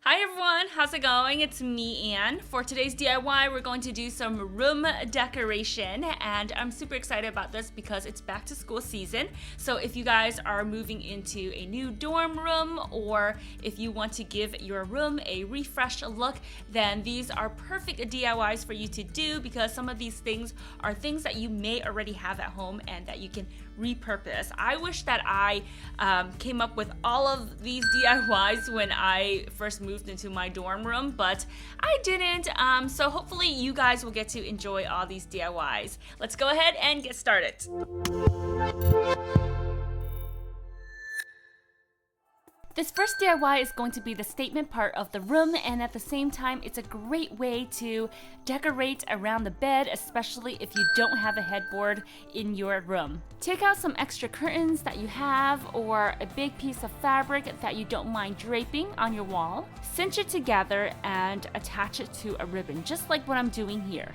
Hi everyone, how's it going? It's me, Anne. For today's DIY, we're going to do some room decoration, and I'm super excited about this because it's back to school season. So if you guys are moving into a new dorm room, or if you want to give your room a refreshed look, then these are perfect DIYs for you to do because some of these things are things that you may already have at home and that you can repurpose. I wish that I came up with all of these DIYs when I first moved into my dorm room, but I didn't. So hopefully you guys will get to enjoy all these DIYs. Let's go ahead and get started. This first DIY is going to be the statement part of the room, and at the same time, it's a great way to decorate around the bed, especially if you don't have a headboard in your room. Take out some extra curtains that you have or a big piece of fabric that you don't mind draping on your wall. Cinch it together and attach it to a ribbon, just like what I'm doing here.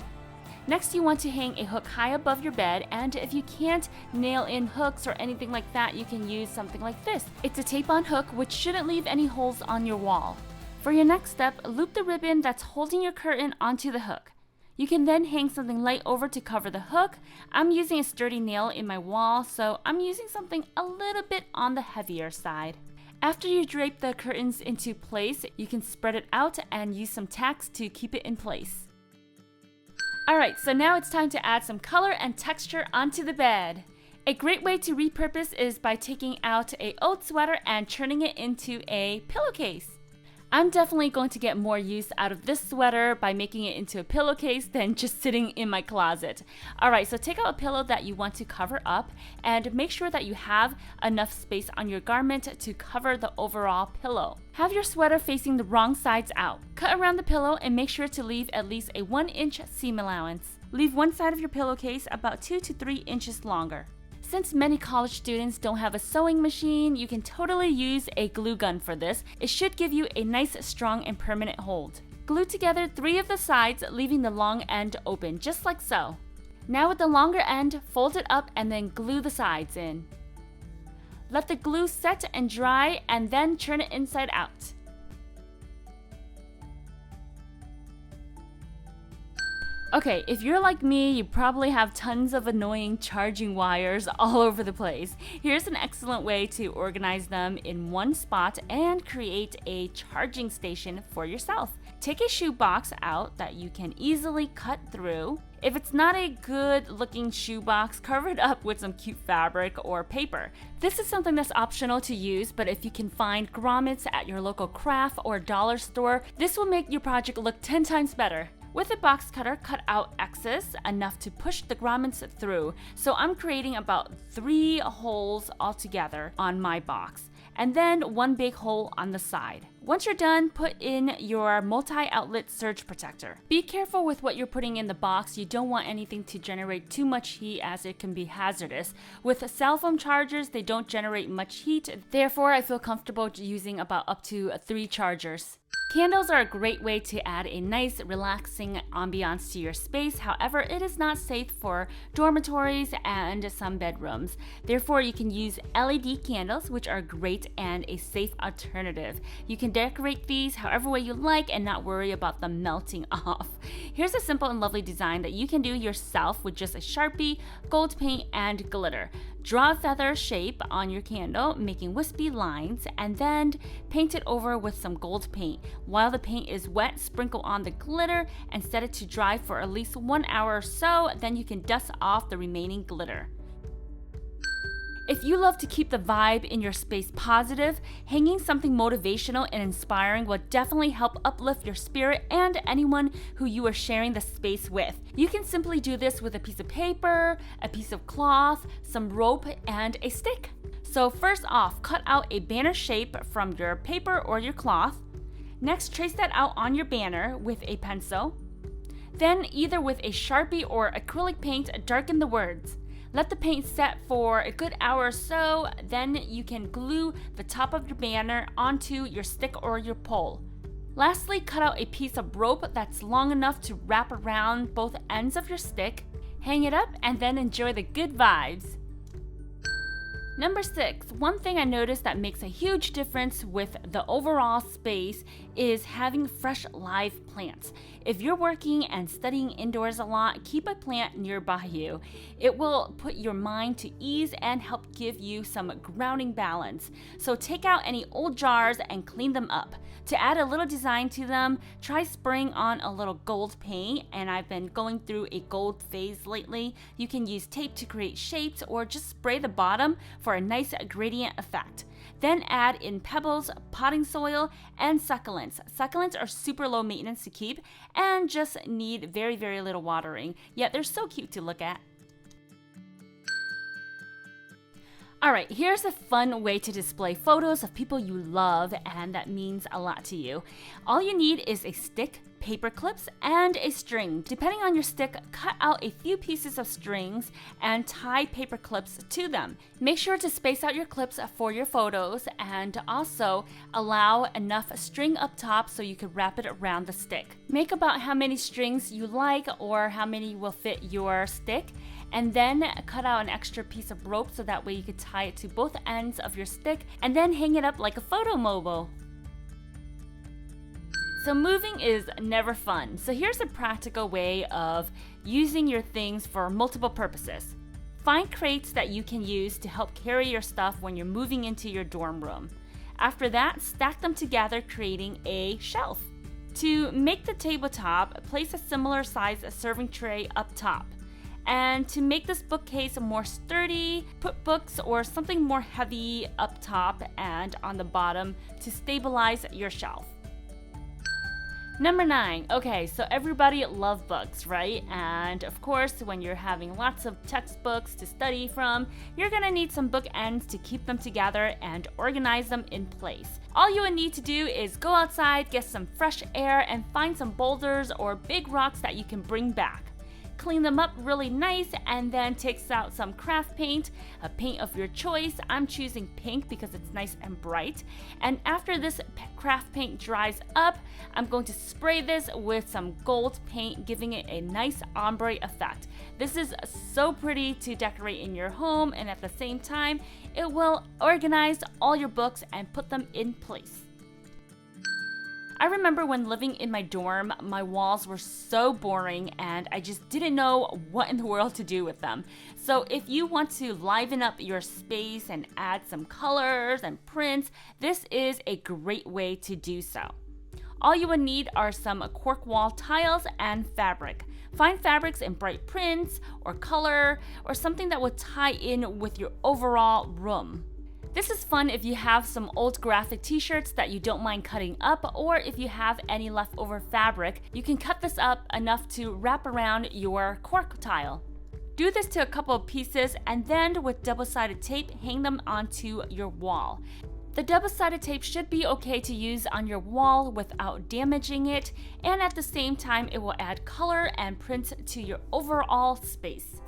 Next, you want to hang a hook high above your bed, and if you can't nail in hooks or anything like that, you can use something like this. It's a tape-on hook which shouldn't leave any holes on your wall. For your next step, loop the ribbon that's holding your curtain onto the hook. You can then hang something light over to cover the hook. I'm using a sturdy nail in my wall, so I'm using something a little bit on the heavier side. After you drape the curtains into place, you can spread it out and use some tacks to keep it in place. Alright, so now it's time to add some color and texture onto the bed. A great way to repurpose is by taking out an old sweater and turning it into a pillowcase. I'm definitely going to get more use out of this sweater by making it into a pillowcase than just sitting in my closet. Alright, so take out a pillow that you want to cover up and make sure that you have enough space on your garment to cover the overall pillow. Have your sweater facing the wrong sides out. Cut around the pillow and make sure to leave at least a 1-inch seam allowance. Leave one side of your pillowcase about 2 to 3 inches longer. Since many college students don't have a sewing machine, you can totally use a glue gun for this. It should give you a nice, strong, and permanent hold. Glue together 3 of the sides, leaving the long end open, just like so. Now with the longer end, fold it up and then glue the sides in. Let the glue set and dry, and then turn it inside out. Okay, if you're like me, you probably have tons of annoying charging wires all over the place. Here's an excellent way to organize them in one spot and create a charging station for yourself. Take a shoebox out that you can easily cut through. If it's not a good looking shoebox, cover it up with some cute fabric or paper. This is something that's optional to use, but if you can find grommets at your local craft or dollar store, this will make your project look 10 times better. With a box cutter, cut out excess enough to push the grommets through. So I'm creating about 3 holes altogether on my box, and then 1 big hole on the side. Once you're done, put in your multi-outlet surge protector. Be careful with what you're putting in the box. You don't want anything to generate too much heat as it can be hazardous. With cell phone chargers, they don't generate much heat. Therefore, I feel comfortable using about up to 3 chargers. Candles are a great way to add a nice, relaxing ambiance to your space. However, it is not safe for dormitories and some bedrooms. Therefore, you can use LED candles, which are great and a safe alternative. You can decorate these however way you like and not worry about them melting off. Here's a simple and lovely design that you can do yourself with just a Sharpie, gold paint, and glitter. Draw a feather shape on your candle, making wispy lines, and then paint it over with some gold paint. While the paint is wet, sprinkle on the glitter and set it to dry for at least 1 hour or so, then you can dust off the remaining glitter. If you love to keep the vibe in your space positive, hanging something motivational and inspiring will definitely help uplift your spirit and anyone who you are sharing the space with. You can simply do this with a piece of paper, a piece of cloth, some rope, and a stick. So first off, cut out a banner shape from your paper or your cloth. Next, trace that out on your banner with a pencil. Then, either with a Sharpie or acrylic paint, darken the words. Let the paint set for a good hour or so, then you can glue the top of your banner onto your stick or your pole. Lastly, cut out a piece of rope that's long enough to wrap around both ends of your stick, hang it up, and then enjoy the good vibes. Number 6, one thing I noticed that makes a huge difference with the overall space is having fresh live plants. If you're working and studying indoors a lot, keep a plant nearby you. It will put your mind to ease and help give you some grounding balance. So take out any old jars and clean them up. To add a little design to them, try spraying on a little gold paint, and I've been going through a gold phase lately. You can use tape to create shapes or just spray the bottom for a nice gradient effect. Then add in pebbles, potting soil, and succulents. Succulents are super low maintenance to keep and just need very, very little watering, yet they're so cute to look at. Alright, here's a fun way to display photos of people you love and that means a lot to you. All you need is a stick, paper clips, and a string. Depending on your stick, cut out a few pieces of strings and tie paper clips to them. Make sure to space out your clips for your photos and also allow enough string up top so you can wrap it around the stick. Make about how many strings you like or how many will fit your stick, and then cut out an extra piece of rope so that way you could tie it to both ends of your stick and then hang it up like a photo mobile. So moving is never fun. So here's a practical way of using your things for multiple purposes. Find crates that you can use to help carry your stuff when you're moving into your dorm room. After that, stack them together, creating a shelf. To make the tabletop, place a similar size serving tray up top. And to make this bookcase more sturdy, put books or something more heavy up top and on the bottom to stabilize your shelf. Number 9, okay, so everybody loves books, right? And of course, when you're having lots of textbooks to study from, you're gonna need some bookends to keep them together and organize them in place. All you would need to do is go outside, get some fresh air, and find some boulders or big rocks that you can bring back. Clean them up really nice and then takes out some craft paint, a paint of your choice. I'm choosing pink because it's nice and bright. And after this craft paint dries up, I'm going to spray this with some gold paint, giving it a nice ombre effect. This is so pretty to decorate in your home, and at the same time, it will organize all your books and put them in place. I remember when living in my dorm, my walls were so boring and I just didn't know what in the world to do with them. So if you want to liven up your space and add some colors and prints, this is a great way to do so. All you would need are some cork wall tiles and fabric. Find fabrics in bright prints or color or something that will tie in with your overall room. This is fun if you have some old graphic t-shirts that you don't mind cutting up, or if you have any leftover fabric, you can cut this up enough to wrap around your cork tile. Do this to a couple of pieces and then with double-sided tape, hang them onto your wall. The double-sided tape should be okay to use on your wall without damaging it, and at the same time it will add color and print to your overall space.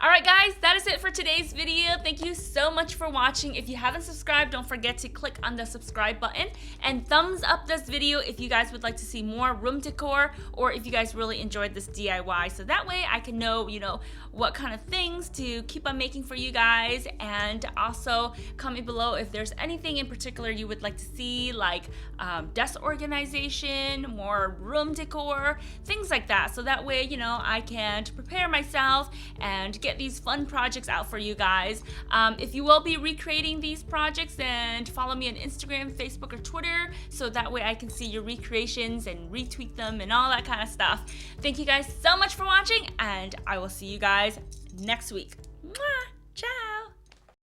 Alright guys, that is it for today's video. Thank you so much for watching. If you haven't subscribed, don't forget to click on the subscribe button and thumbs up this video if you guys would like to see more room decor, or if you guys really enjoyed this DIY, so that way I can know, what kind of things to keep on making for you guys. And also comment below if there's anything in particular you would like to see, like desk organization, more room decor, things like that, so that way I can prepare myself and get these fun projects out for you guys. If you will be recreating these projects, then follow me on Instagram, Facebook, or Twitter, so that way I can see your recreations and retweet them and all that kind of stuff. Thank you guys so much for watching, and I will see you guys next week. Mwah! Ciao!